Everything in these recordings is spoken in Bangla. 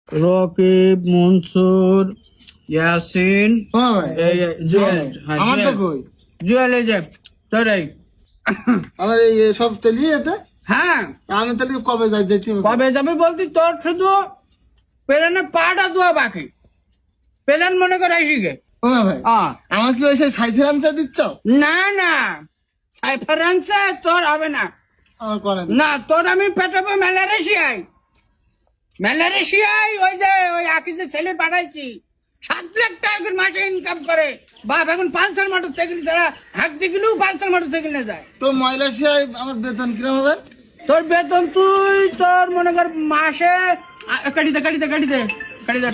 রকিব, মনসুর, ইয়াসিন, জুয়েল। আমার তো কই জুয়েল এই যে তোর এই। আমার এই সব চালিয়ে যেতে হ্যাঁ, আমি তাহলে কবে যাই যেতে হবে? কবে যাবে বলতি? তোর শুধু প্লেনে পাটা দেওয়া বাকি। প্লেন মনে করে আসিগে। ও ভাই আমার কি ওই সেই সাইফের আনসার দিচ্ছ? না না, সাইফারেন্সে তোর হবে না। আমার করে না, তোর আমি পেটাবো ম্যালেরিয়ায়। ম্যালেরিয়ায় ওই যে ওই আকিজে ছেলে পাঠাইছি, 7 লাখ টাকা করে মাসে ইনকাম করে। বাপ এখন পালসার মোটরসাইকেল ছাড়া হাঁকতে গেলেও পালসার মোটরসাইকেল না যায়। তো মালয়েশিয়ায় আমার বেতন কিরম হবে? তোর বেতন তুই তোর মনে কর মাসে কাটিতে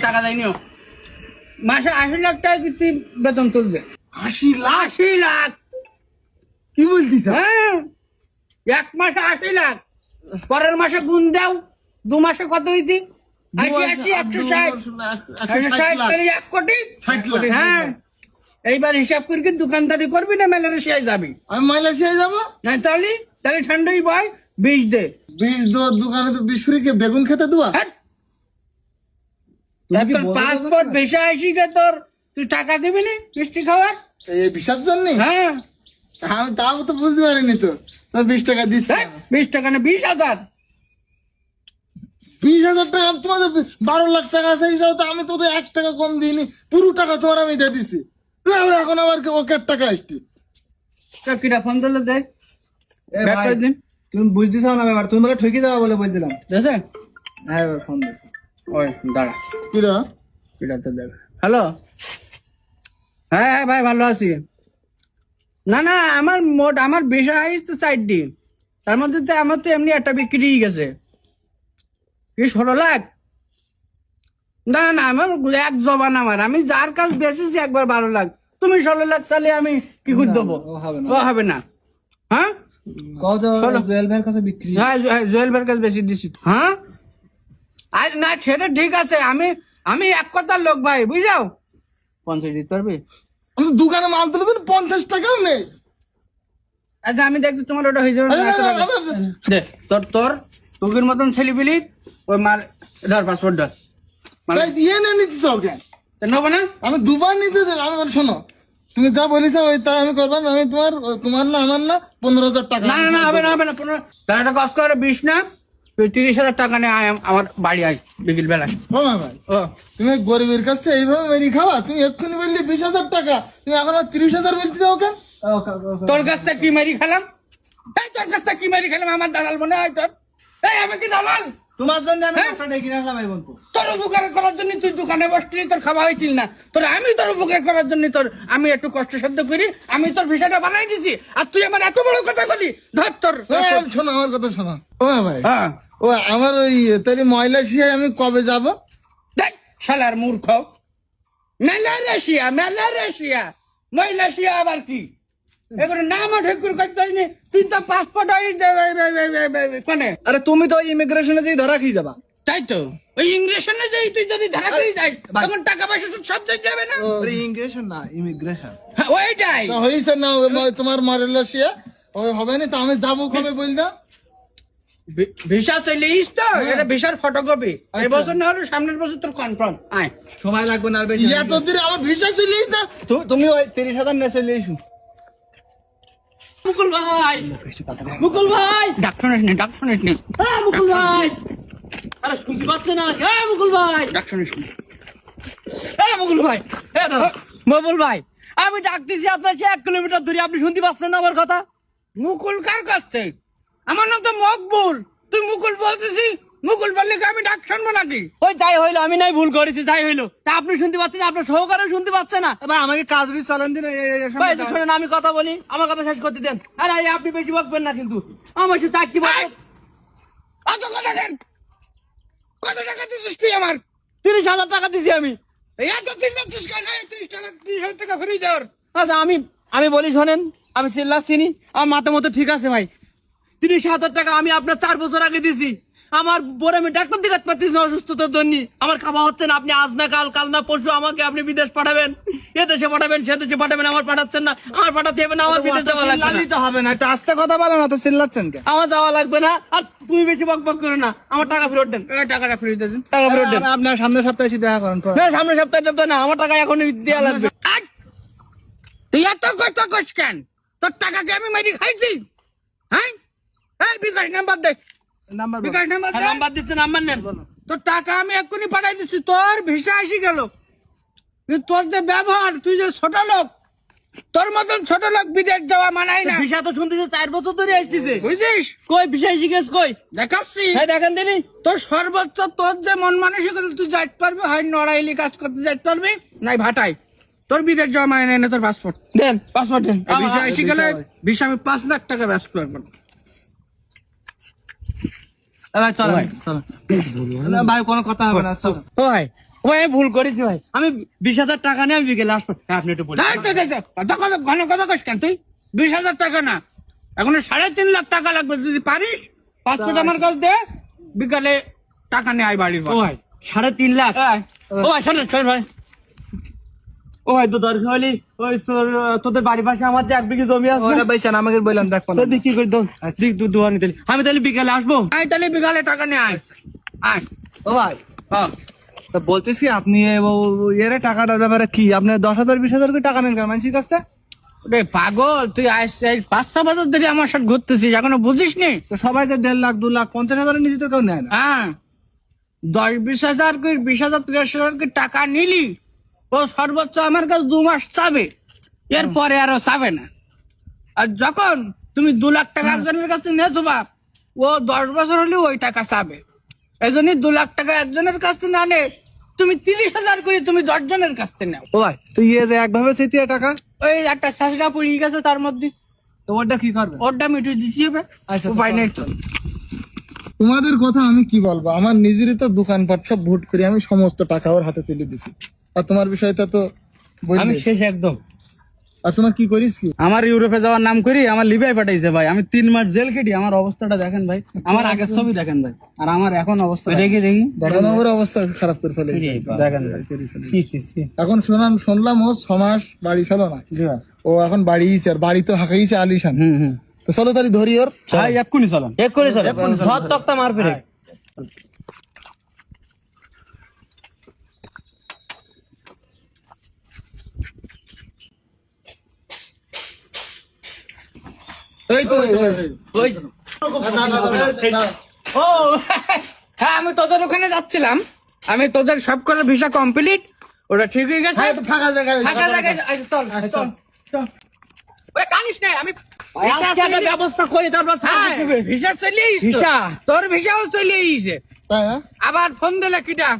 টাকা দেয়নিও, মাসে 80 লাখ টাকা কি তুই বেতন তুলবে। 80 লাখ? 80 লাখ? কি বলতিস? হ্যাঁ, এক মাসে 80 লাখ। পরের মাসে গুণ দাও, 2 মাসে কত হইতি? 80 160 1 কোটি। 60 লাখ। হ্যাঁ, এইবার হিসাব করে কি দোকানদারি করবি না মালয়েশিয়ায় যাবি? আমি মালয়েশিয়ায় যাবো? হ্যাঁ, তাহলে ঠান্ডাই বয় 20 দে। 20 দোকানে তো 20 ফ্রিকে বেগুন খেতে দেওয়া? হ্যাঁ, তোর পাসপোর্ট ভিসা আসি গে, তোর তুই টাকা দিবি নি মিষ্টি খাওয়ার? এই ভিসার জন্য? হ্যাঁ, আমি তাও তো বুঝতে পারিনি। তো 20 টাকা দিচ্ছে? 20 টাকা না 20,000। 20,000 টাকা তোমাদের 12 লাখ টাকা আছে। যাও তো আমি তো 1 টাকা কম দিইনি, পুরো টাকা তোমার আমি দিয়ে দিছি। এখন আবার ওকে টাকা আসছে। কিরা ফোন দিলে দেখ। দিন তুমি বুঝতে চাও না ব্যাপার, তুমি বলে ঠকি যাওয়া বলে বলছিলাম। দেখে হ্যাঁ এবার ফোন দিয়েছে। ওই দাঁড়া, কিরা কিরা তো দেখ। হ্যালো, হ্যাঁ হ্যাঁ ভাই, ভালো আছি। না না, আমার ভিসা আসছে 4 দিন, তার মধ্যে তো আমার তো এমনি একটা বিক্রি হয়ে গেছে। কি 16 লাখ? না না, আমার এক জবান। আমি যার কাজ বেচেছি একবার 12 লাখ, তুমি 16 লাখ, তাহলে আমি কি করে দেবো? ও হবে না। ও হবে না। হ্যাঁ, কও তো চলো। জুয়েল ভাইয়ের কাছে বিক্রি। হ্যাঁ, জুয়েল ভাইয়ের কাছে বেশি দিছি। হ্যাঁ, আর না সেটা ঠিক আছে। আমি এক কথার লোক ভাই, বুঝাও 50 দিতে পারবি? আমি দোকানে মাল তুলে দিন, 50 টাকাও নেই। আচ্ছা, আমি দেখছি তোমার ওটা হয়ে যাবে না। দে তোর টুকির মতন ছেলে পিলি ওই মাল ধর, পাসপোর্ট ধর। ইয়ে নিয়ে নিতে চাও কেন? নেবো না? আমি দুবার নিতে চাই। আমি শোনো, তুমি যা বলেছো ওই তা আমি করবো না। আমি তোমার না আমার না 15,000 টাকা। না না না, হবে না, হবে না। তার একটা কষ্ট করে 20 না, তুই 30,000 টাকা নিয়ে আয় আমার বাড়ি, আয় বিকেল বেলা। ও মা ভাই, ও তুমি গরিবের কাছ থেকে এইভাবে মেরি খাওয়া? তুমি এক্ষুনি বললি 20,000 টাকা, তুমি এখন 30,000 বলতে চাও কেন? তোর কাছ থেকে কি মারি খেলাম? এই তোর কাছ থেকে কি মারি খেলাম? আমার দালাল মনে হয় তোর? এই আমি কি দালাল? তোমার জন্য আমি একটা ডেকে রাখলাম এই বন্ধু। তোর উপকার করার জন্য তুই দোকানে বসলি, তোর খাওয়া হয়েছিল না? আমি তোর উপকার করার জন্য আমি একটু কষ্ট সাধ্য করি, আমি তোর ভিসাটা বানাই দিছি, আর তুই আমার এত বড় কথা বলি? ধর তোর। শোনো আমার কথা শোনো। ও মা ভাই, হ্যাঁ, ও আমার ওই তাহলে মালয়েশিয়ায় আমি কবে যাব? দেখ শালার মূর্খ। মালয়েশিয়া মালয়েশিয়া আবার কি? এগুলো নামও ঠিক করে করতে হয়নি। তুই তো পাসপোর্ট কোনে? আরে তুমি তো ইমিগ্রেশনে যেই ধরা খেয়ে যাবা। তাই তো, ওই ইংরেশনে যাই তুই যদি ধারা করে যাই, তখন টাকা পয়সা সব যাবে না? ইমিগ্রেশন না, ইমিগ্রেশন। হ্যাঁ, ওইটাই। তা হয়েছে না তোমার মালয়েশিয়া? ওই হবে না তো আমি যাবো কবে বল না? ভিসা চলে ইস তো, এটা ভিসার ফটোকপি। এবছর না হলে সামনের বছর তোর কনফার্ম। আয়, সময় লাগবে না আর বেশি। এতদিন আমার ভিসা চলে না। তুমি ওই 30,000 নিয়ে চলে এসো। মুকুল ভাই, মুকুল ভাই, ডাক শুনিস নি? হ্যাঁ মুকুল ভাই। আরে শুনতে পাচ্ছেন না? হ্যাঁ মুকুল ভাই, ডাক শুনিস নি? হ্যাঁ মুকুল ভাই, হ্যাঁ দাদা মুকুল ভাই, আমি ডাকতেছি আপনার 1 কিলোমিটার দূরে, আপনি শুনতে পাচ্ছেন না আমার কথা? মুকুল কার কাছে? আমার নাম তো মকবুল, তুই মুকুল বলতেছি? মুকুল বললে কি আমি ডাক শুনবো নাকি? ওই যাই হইলো, আমি নাই ভুল করেছি, যাই হইলো, তা আপনি শুনতে পাচ্ছেন না? আপনার সহকারে শুনতে পাচ্ছে না? ভাই আমাকে কাজ চালান দিন। ভাই একটু শোনেন, আমি কথা বলি, আমার কথা শেষ করতে দেন। আরে আপনি বেশি বকবেন না কিন্তু, আমার সাথে চাকরি বলবেন। কত কথা দেন? কত টাকা দিছিস তুই আমার? 30,000 টাকা দিছি আমি। এই এত চিল্লাচ্ছিস কেন? 30,000 টাকা ফ্রি দেওয়ার। আচ্ছা আমি বলি শোনেন, আমি চিল্লাচ্ছিনি, আমার মাথা মতো ঠিক আছে ভাই। 30,000 টাকা আমি আপনার 4 বছর আগে দিছি, আমার বড় আমি ডাক্তার দেখাতে পারতেছি না অসুস্থতার জন্য, আমার খাওয়া হচ্ছে না। আপনি আজ না কাল, কাল না পরশু আমাকে আপনি বিদেশ পাঠাবেন, এ দেশে পাঠাবেন, সে দেশে পাঠাবেন, আমার পাঠাচ্ছেন না। আমার পাঠাতে হবে না, আমার বিদেশ যাওয়া লাগবে না। তো হবে না, একটু আস্তে কথা বলো না, তো চিল্লাচ্ছেন কেন? আমার যাওয়া লাগবে না, আর তুমি বেশি বক বক করো না, আমার টাকা ফেরত দেন, টাকাটা ফিরিয়ে দিন। টাকা ফেরত দেন। আপনার সামনের সপ্তাহে এসে দেখা করেন। না, সামনের সপ্তাহে দেবো না, আমার টাকা এখন দেওয়া লাগবে। তুই এত কষ্ট করিস কেন? তোর টাকাকে আমি মেরে খাইছি? হ্যাঁ, এই বিকাশ নাম্বার দে, বিকাশ নাম্বার দে। নাম্বার দিচ্ছে, নাম্বার নেন। তোর টাকা আমি এক্ষুনি পাঠাই দিচ্ছি, তোর ভিসা এসে গেল। কিন্তু তোর যে ব্যবহার, তুই যে ছোট লোক, তোর মতন ছোট লোক বিদেশ যাওয়া মানায় না, ভিসা তো শুনতেছে 4 বছর ধরে আসতেছে। বুঝছিস? কই ভিসা শিখেছ কই? দেখাচ্ছি। হ্যাঁ দেখেন দিনি। তোর সর্বোচ্চ তোর যে মন মানসিকতা, তুই যাইতে পারবি, হয় নড়াইলি কাজ করতে যাইতে পারবি, নাই ভাটাই। তোর বিদেশ যাওয়া মানে নেই না, তোর পাসপোর্ট দেন, পাসপোর্ট দেন। ভিসা এসে গেলে ভিসা আমি 5 লাখ টাকা ব্যস্ত করবো। ভাই চলো, চলো ভাই, কোনো কথা হবে না, চলো। ও ভাই, ও ভাই, আমি ভুল করেছি ভাই, আমি 20,000 টাকা নিয়ে আমি বিকেলে আসবো। হ্যাঁ, আপনি একটু বলুন। ঘন কথা কস কেন তুই? 20,000 টাকা না, এখন 3.5 লাখ টাকা লাগবে। যদি পারিস পাসপোর্ট আমার কাছে দে, বিকালে টাকা নিয়ে আয় বাড়ির। ও ভাই, 3.5 লাখ। ও ভাই শোনেন, শোনেন ভাই, ও ভাই তো দরকার হলে ওই তোদের বাড়ির পাশে আমার যে 1 বিঘা জমি আছে, আমাকে বললাম দেখ তোর বিক্রি করে দোন দুয়া নিতে। আমি তাহলে বিকালে আসবো। আয়, তাহলে বিকালে টাকা নিয়ে আয়। আয়। ও ভাই, হ্যাঁ, তা বলতেছি আপনি এর টাকাটার ব্যাপারে কি আপনি 10,000 20,000 করে টাকা নেন কেন মানুষের কাছে? ওরে পাগল, তুই আসছিস 5-6 বছর ধরে আমার সাথে ঘুরতেছিস, এখনো বুঝিস নি? তো সবাই যে 1.5 লাখ 2 লাখ 50,000 নিচে তো কেউ নেয় না। হ্যাঁ, 10-20 হাজার করে 20,000 30,000 করে টাকা নিলি, ও সর্বোচ্চ আমার কাছে 2 মাস চাবে, এরপরে আরো চাবে না। আর যখন তুমি 2 লাখ টাকা একজনের কাছে নিয়ে যাবা, ও 10 বছর হলেও ওই টাকা চাবে। এই জন্য 2 লাখ টাকা একজনের কাছে না নে, তুমি 30,000 করে তুমি 10 জনের কাছে নাও। ও ভাই, তুই যে একভাবে চেতিয়ে টাকা, ওই একটা শাসরা পড়ে গেছে, তার মধ্যে তো ওটা কি করবে? ওরটা মিটু দিতে হবে। আচ্ছা, উপায় নেই তো। তোমাদের কথা আমি কি বলবো, আমার নিজেরই তো দোকানপাট সব ভোট করে আমি সমস্ত টাকা ওর হাতে তুলে দিছি। আর তোমার বিষয়টা তো আমি বললি। শেষ একদম। আর তোমার কি করিস কি? আমার ইউরোপে যাওয়ার নাম করি আমার লিবিয়ায় পাঠাইছে ভাই, আমি 3 মাস জেল কেটে আমার অবস্থাটা দেখেন ভাই, আমার আগের ছবি দেখেন ভাই, আর আমার এখন অবস্থা দেখি দেখি। দেখেন ওর অবস্থা খারাপ করে ফেলে। দেখেন ভাই। এখন শুনলাম ও 6 মাস বাড়ি ছিল না, ও এখন বাড়িয়েছে, আর বাড়ি তো হাঁকাইছে আলিশান। তো চলো তাহলে ধরি ওর। ভাই এক্ষুনি চলেন। এক করে চলে ধর তক্তা মার ফেরে। এই তো ওই ও হ্যাঁ, আমি তোদের ওখানে যাচ্ছিলাম, আমি তোদের সব করে ভিসা কমপ্লিট, ওটা ঠিক হয়ে গেছে। ফাঁকা জায়গায় ফাঁকা জায়গায় আচ্ছা, চল চল চল। ওই কানিস নাই, আমি আজকে একটা ব্যবস্থা করি, তারপর হ্যাঁ, ভিসা চলে এসেছে। ভিসা? তোর ভিসাও চলে এসেছে। তাই না? আবার ফোন দিলে কিটা?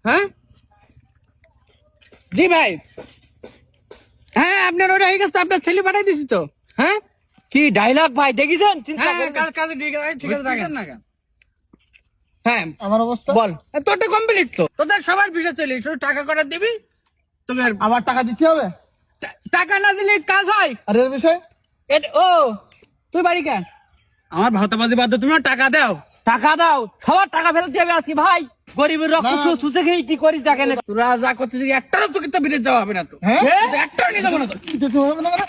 হ্যাঁ জি ভাই, হ্যাঁ আপনার ওটা হয়ে গেছে, আপনার ছেলে পাঠাই দিছি তো। হ্যাঁ কি ডায়লগ ভাই দেখিছেন? চিন্তা হ্যাঁ, করবেন। কাজে ঠিক আছে, ঠিক আছে, রাখেন না কেন? হ্যাঁ আমার অবস্থা বল, তোরটা কমপ্লিট তো, তোদের সবার ভিসা চলে এসেছে, টাকা কটা দিবি তোকে। আর আমার টাকা দিতে হবে। টাকা না দিলে কাজ হয়? আর এর বিষয় ও তুই বাড়ি কেন? আমার ভাতাবাজি বাদ দিয়ে তুমি আমার টাকা দাও। টাকা দাও, সবার টাকা ফেরত দিবে আজকে ভাই। গরিবের রক্ত চুষে খেয়ে কি করিস দেখেন। তোরা যা করতেছিস, একটারও তোকে তো বিদেশ যাওয়া হবে না তো। হ্যাঁ একটাও নিয়ে যাবো না তো। দিতে হবে না মানে?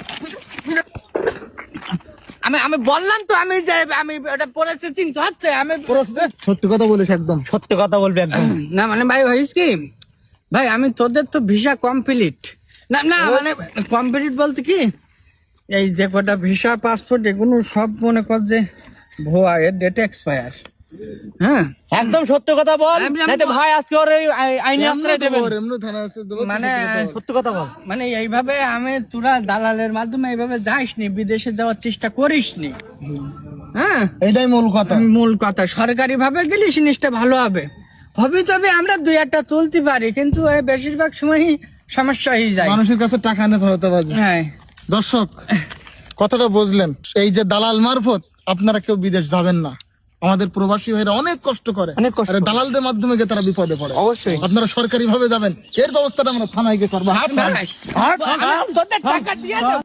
আমি বললাম তো, আমি যে আমি ওটা পড়েছি, চিন্তা হচ্ছে আমি সত্যি কথা বলিস একদম। সত্যি কথা বলবে একদম। না মানে ভাই ভাইস কি ভাই, আমি তোদের তো ভিসা কমপ্লিট না না মানে কমপ্লিট বলতে কি, এই যে কটা ভিসা পাসপোর্ট এগুলো সব মনে কর যে ভুয়া, এর ডেট এক্সপায়ার। হ্যাঁ একদম সত্য কথা বল, আমি- নাইতো ভাই আজকে ওর এই আইনি আশ্রয় দেবেন। এমনি থানা আছে দেবো। মানে সত্যি কথা বল। মানে এইভাবে আমি তোরা দালালের মাধ্যমে এইভাবে যাইসনি, বিদেশে যাওয়ার চেষ্টা করিসনি। হ্যাঁ এইটাই মূল কথা। মূল কথা, সরকারি ভাবে গেলে জিনিসটা ভালো হবে। তবে আমরা 2-1টা তুলতে পারি, কিন্তু এই বেশিরভাগ সময়ই সমস্যা হয়ে যায়। মানুষের কাছে টাকা নিয়ে ভাবতে বাজে। হ্যাঁ দর্শক কথাটা বুঝলেন, এই যে দালাল মারফত আপনারা কেউ বিদেশ যাবেন না। আমাদের প্রবাসী ভাইরা অনেক কষ্ট করে, অনেক কষ্ট আর এই দালালদের মাধ্যমে গিয়ে তারা বিপদে পড়ে। অবশ্যই। আপনারা সরকারি ভাবে যাবেন, এর ব্যবস্থাটা আমরা থানায় গিয়ে করবো। ভাই, তোদের টাকা দিয়ে দেব।